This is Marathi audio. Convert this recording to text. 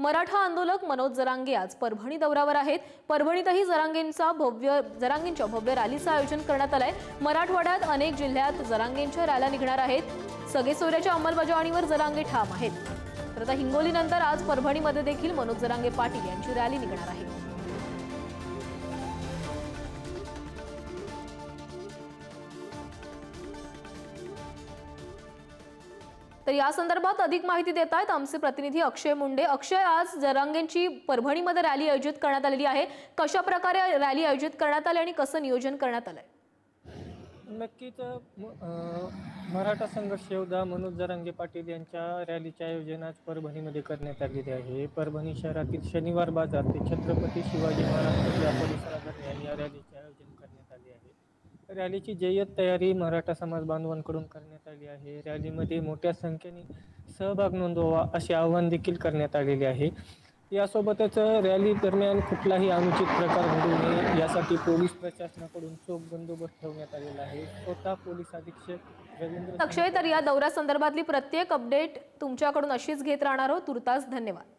मराठा आंदोलक मनोज जरांगे आज परभणी दौऱ्यावर आहेत। परभणीतही जरांगेंच्या भव्य रॅलीचं आयोजन करण्यात आलंय। मराठवाड्यात अनेक जिल्ह्यात जरांगेंच्या रॅल्या निघणार आहेत। सगेसोयऱ्याच्या अंमलबजावणीवर जरांगे ठाम आहेत। तर आता हिंगोलीनंतर आज परभणीमध्ये देखील मनोज जरांगे पाटील यांची रॅली निघणार आहे। तर या संदर्भात अधिक माहिती देत आहेत आमचे प्रतिनिधी अक्षय मुंडे। अक्षय, आज जरांगेंची परभणीमध्ये रॅली आयोजित करण्यात आलेली आहे। कशा प्रकारे रॅली आयोजित करण्यात आली आणि कसं नियोजन करण्यात आलंय? नक्कीच मराठा संघर्ष योद्धा मनोज जरांगे पाटील यांच्या रॅलीचे आयोजन आज परभणीमध्ये करण्यात आलेले आहे। परभणी शहरातील शनिवार बाजार ते छत्रपती शिवाजी महाराज या परिसरादरम्यान या रॅलीचे आयोजन करण्यात आले आहे। रॅलीची जय्यत तयारी मराठा समाज बांधवांकडून करण्यात आली आहे। रॅलीमध्ये मोठ्या संख्येने सहभाग नोंदवावा असे आवाहन देखील करण्यात आलेले आहे। यासोबतच रॅली दरम्यान कुठलाही अनुचित प्रकार घडू नये यासाठी पोलीस प्रशासनाकडून चोख बंदोबस्त ठेवण्यात आलेला आहे। स्वतः पोलीस अधीक्षक रवींद्र अक्षय, तर या दौऱ्यासंदर्भातली प्रत्येक अपडेट तुमच्याकडून अशीच घेत राहणार आहोत। तुर्तास धन्यवाद।